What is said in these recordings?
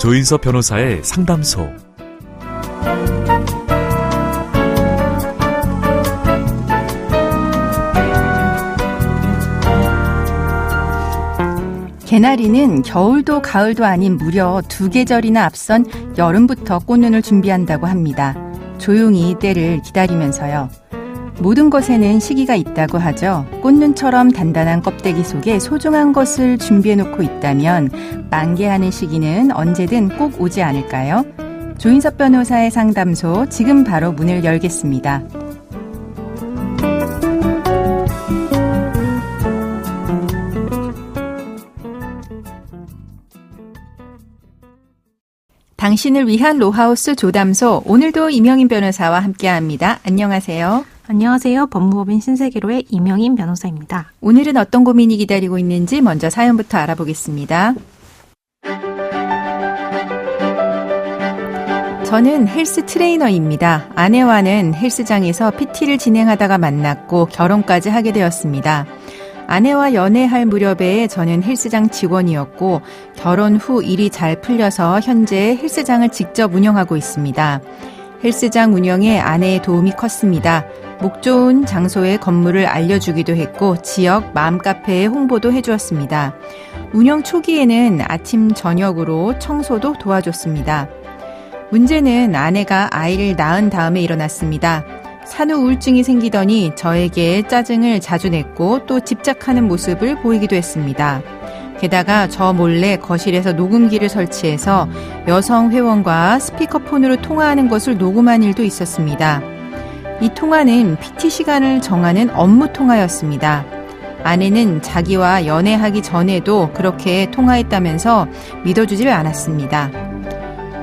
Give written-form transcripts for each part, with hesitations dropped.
조인섭 변호사의 상담소. 개나리는 겨울도 가을도 아닌 무려 2계절이나 앞선 여름부터 꽃눈을 준비한다고 합니다. 조용히 때를 기다리면서요. 모든 것에는 시기가 있다고 하죠. 꽃눈처럼 단단한 껍데기 속에 소중한 것을 준비해놓고 있다면 만개하는 시기는 언제든 꼭 오지 않을까요? 조인섭 변호사의 상담소, 지금 바로 문을 열겠습니다. 당신을 위한 로하우스 조담소, 오늘도 이명인 변호사와 함께합니다. 안녕하세요. 안녕하세요. 법무법인 신세계로의 이명인 변호사입니다. 오늘은 어떤 고민이 기다리고 있는지 먼저 사연부터 알아보겠습니다. 저는 헬스 트레이너입니다. 아내와는 헬스장에서 PT를 진행하다가 만났고 결혼까지 하게 되었습니다. 아내와 연애할 무렵에 저는 헬스장 직원이었고 결혼 후 일이 잘 풀려서 현재 헬스장을 직접 운영하고 있습니다. 헬스장 운영에 아내의 도움이 컸습니다. 목 좋은 장소의 건물을 알려주기도 했고 지역 맘카페에 홍보도 해주었습니다. 운영 초기에는 아침 저녁으로 청소도 도와줬습니다. 문제는 아내가 아이를 낳은 다음에 일어났습니다. 산후 우울증이 생기더니 저에게 짜증을 자주 냈고 또 집착하는 모습을 보이기도 했습니다. 게다가 저 몰래 거실에서 녹음기를 설치해서 여성 회원과 스피커폰으로 통화하는 것을 녹음한 일도 있었습니다. 이 통화는 PT 시간을 정하는 업무 통화였습니다. 아내는 자기와 연애하기 전에도 그렇게 통화했다면서 믿어주지 않았습니다.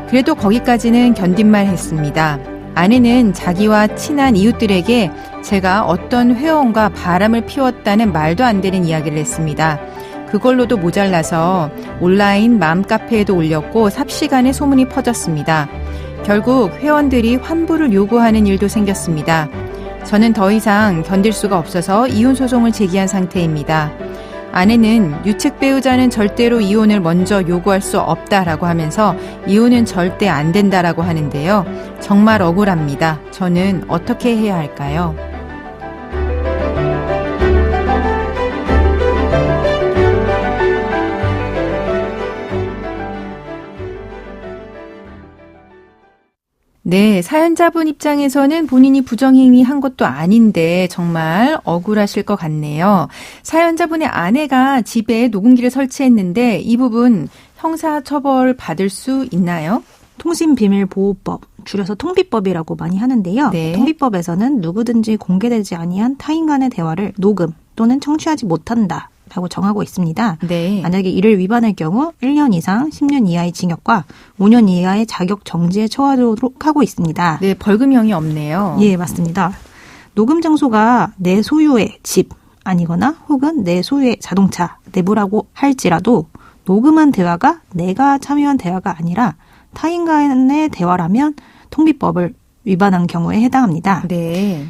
그래도 거기까지는 견딘말 했습니다. 아내는 자기와 친한 이웃들에게 제가 어떤 회원과 바람을 피웠다는 말도 안 되는 이야기를 했습니다. 그걸로도 모자라서 온라인 맘카페에도 올렸고 삽시간에 소문이 퍼졌습니다. 결국 회원들이 환불을 요구하는 일도 생겼습니다. 저는 더 이상 견딜 수가 없어서 이혼소송을 제기한 상태입니다. 아내는 유책 배우자는 절대로 이혼을 먼저 요구할 수 없다라고 하면서 이혼은 절대 안 된다라고 하는데요. 정말 억울합니다. 저는 어떻게 해야 할까요? 네, 사연자분 입장에서는 본인이 부정행위 한 것도 아닌데 정말 억울하실 것 같네요. 사연자분의 아내가 집에 녹음기를 설치했는데 이 부분 형사처벌 받을 수 있나요? 통신비밀보호법, 줄여서 통비법이라고 많이 하는데요. 네. 통비법에서는 누구든지 공개되지 아니한 타인 간의 대화를 녹음 또는 청취하지 못한다 라고 정하고 있습니다. 네. 만약에 이를 위반할 경우 1년 이상 10년 이하의 징역과 5년 이하의 자격 정지에 처하도록 하고 있습니다. 네, 벌금형이 없네요. 예, 맞습니다. 녹음 장소가 내 소유의 집 아니거나 혹은 내 소유의 자동차 내부라고 할지라도 녹음한 대화가 내가 참여한 대화가 아니라 타인 간의 대화라면 통비법을 위반한 경우에 해당합니다. 네.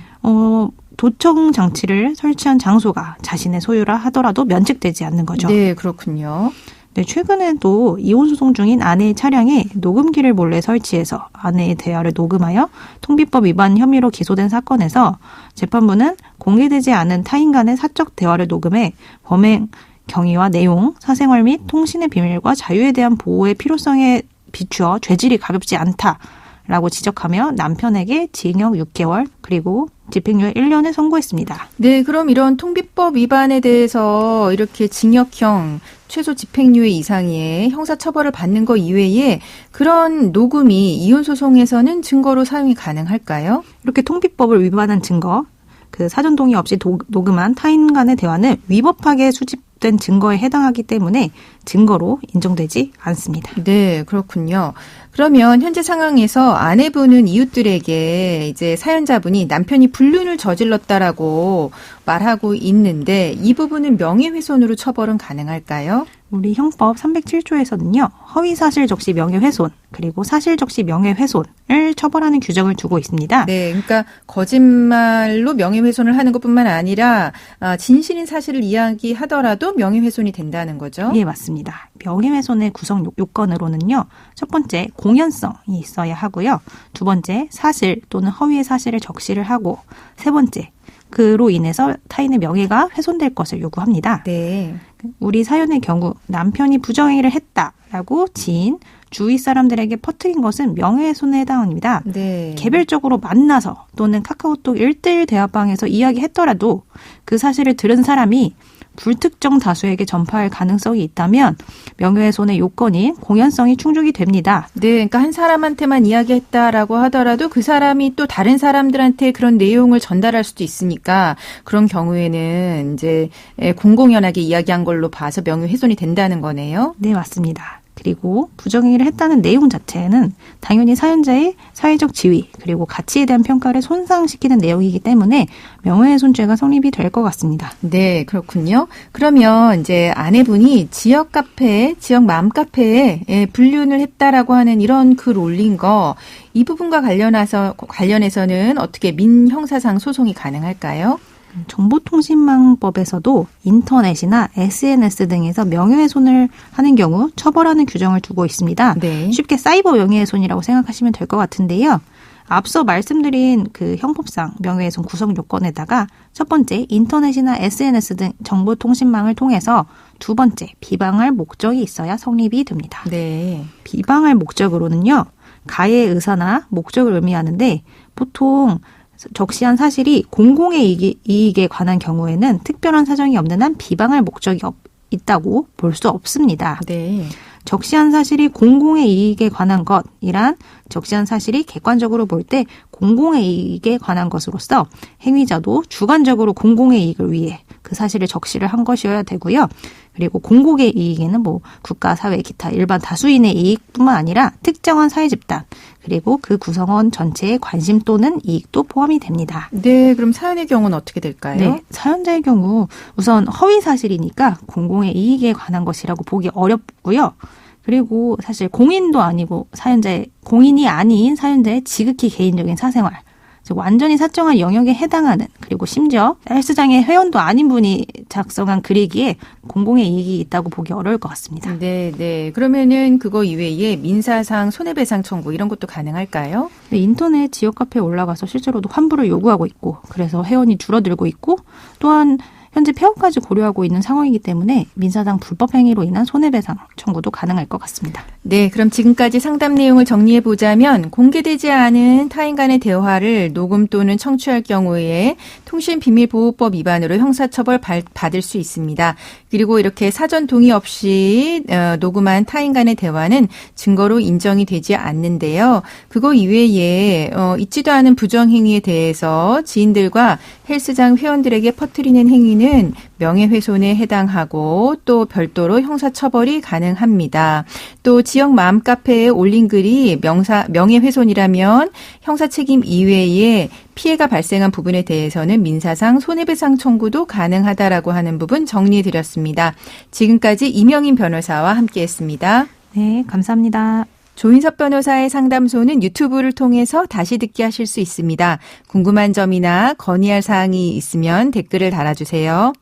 도청 장치를 설치한 장소가 자신의 소유라 하더라도 면책되지 않는 거죠. 네, 그렇군요. 네, 최근에도 이혼 소송 중인 아내의 차량에 녹음기를 몰래 설치해서 아내의 대화를 녹음하여 통비법 위반 혐의로 기소된 사건에서 재판부는 공개되지 않은 타인 간의 사적 대화를 녹음해 범행 경위와 내용, 사생활 및 통신의 비밀과 자유에 대한 보호의 필요성에 비추어 죄질이 가볍지 않다라고 지적하며 남편에게 징역 6개월 그리고 집행유예 1년을 선고했습니다. 네, 그럼 이런 통비법 위반에 대해서 이렇게 징역형 최소 집행유예 이상의 형사처벌을 받는 것 이외에 그런 녹음이 이혼소송에서는 증거로 사용이 가능할까요? 이렇게 통비법을 위반한 증거, 그 사전 동의 없이 녹음한 타인 간의 대화는 위법하게 수집된 증거에 해당하기 때문에 증거로 인정되지 않습니다. 네, 그렇군요. 그러면 현재 상황에서 아내분은 이웃들에게 이제 사연자분이 남편이 불륜을 저질렀다라고 말하고 있는데 이 부분은 명예훼손으로 처벌은 가능할까요? 우리 형법 307조에서는요. 허위사실 적시 명예훼손 그리고 사실 적시 명예훼손을 처벌하는 규정을 두고 있습니다. 네, 그러니까 거짓말로 명예훼손을 하는 것뿐만 아니라 진실인 사실을 이야기하더라도 명예훼손이 된다는 거죠. 예, 맞습니다. 명예훼손의 구성 요건으로는요. 첫 번째, 공연성이 있어야 하고요. 두 번째, 사실 또는 허위의 사실을 적시를 하고, 세 번째, 그로 인해서 타인의 명예가 훼손될 것을 요구합니다. 네. 우리 사연의 경우 남편이 부정행위를 했다라고 지인, 주위 사람들에게 퍼뜨린 것은 명예훼손에 해당합니다. 네. 개별적으로 만나서 또는 카카오톡 1대1 대화방에서 이야기했더라도 그 사실을 들은 사람이 불특정 다수에게 전파할 가능성이 있다면 명예훼손의 요건인 공연성이 충족이 됩니다. 네, 그러니까 한 사람한테만 이야기했다라고 하더라도 그 사람이 또 다른 사람들한테 그런 내용을 전달할 수도 있으니까 그런 경우에는 이제 공공연하게 이야기한 걸로 봐서 명예훼손이 된다는 거네요. 네, 맞습니다. 그리고 부정행위를 했다는 내용 자체는 당연히 사연자의 사회적 지위 그리고 가치에 대한 평가를 손상시키는 내용이기 때문에 명예훼손죄가 성립이 될 것 같습니다. 네, 그렇군요. 그러면 이제 아내분이 지역 카페, 지역 맘카페에 불륜을 했다라고 하는 이런 글 올린 거, 이 부분과 관련해서는 어떻게 민형사상 소송이 가능할까요? 정보통신망법에서도 인터넷이나 SNS 등에서 명예훼손을 하는 경우 처벌하는 규정을 두고 있습니다. 네. 쉽게 사이버 명예훼손이라고 생각하시면 될 것 같은데요. 앞서 말씀드린 그 형법상 명예훼손 구성 요건에다가 첫 번째 인터넷이나 SNS 등 정보통신망을 통해서 두 번째 비방할 목적이 있어야 성립이 됩니다. 네. 비방할 목적으로는요. 가해의 의사나 목적을 의미하는데 보통 적시한 사실이 공공의 이익에 관한 경우에는 특별한 사정이 없는 한 비방할 목적이 있다고 볼 수 없습니다. 네. 적시한 사실이 공공의 이익에 관한 것이란 적시한 사실이 객관적으로 볼 때 공공의 이익에 관한 것으로서 행위자도 주관적으로 공공의 이익을 위해 그 사실을 적시를 한 것이어야 되고요. 그리고 공공의 이익에는 뭐 국가, 사회, 기타 일반 다수인의 이익뿐만 아니라 특정한 사회 집단 그리고 그 구성원 전체의 관심 또는 이익도 포함이 됩니다. 네, 그럼 사연의 경우는 어떻게 될까요? 네, 사연자의 경우 우선 허위 사실이니까 공공의 이익에 관한 것이라고 보기 어렵고요. 그리고 사실 공인도 아니고 공인이 아닌 사연자의 지극히 개인적인 사생활, 즉 완전히 사적인 영역에 해당하는 그리고 심지어 헬스장의 회원도 아닌 분이 작성한 글이기에 공공의 이익이 있다고 보기 어려울 것 같습니다. 네, 네. 그러면은 그거 이외에 민사상 손해배상 청구 이런 것도 가능할까요? 네, 인터넷 지역 카페에 올라가서 실제로도 환불을 요구하고 있고 그래서 회원이 줄어들고 있고 또한 현재 폐업까지 고려하고 있는 상황이기 때문에 민사상 불법 행위로 인한 손해배상 청구도 가능할 것 같습니다. 네, 그럼 지금까지 상담 내용을 정리해 보자면 공개되지 않은 타인 간의 대화를 녹음 또는 청취할 경우에 통신비밀보호법 위반으로 형사처벌 받을 수 있습니다. 그리고 이렇게 사전 동의 없이 녹음한 타인 간의 대화는 증거로 인정이 되지 않는데요. 그거 이외에 있지도 않은 부정행위에 대해서 지인들과 헬스장 회원들에게 퍼뜨리는 행위는 명예훼손에 해당하고 또 별도로 형사처벌이 가능합니다. 또 지역 맘카페에 올린 글이 명예훼손이라면 형사책임 이외에 피해가 발생한 부분에 대해서는 민사상 손해배상 청구도 가능하다라고 하는 부분 정리해드렸습니다. 지금까지 이명인 변호사와 함께했습니다. 네, 감사합니다. 조인섭 변호사의 상담소는 유튜브를 통해서 다시 듣기 하실 수 있습니다. 궁금한 점이나 건의할 사항이 있으면 댓글을 달아주세요.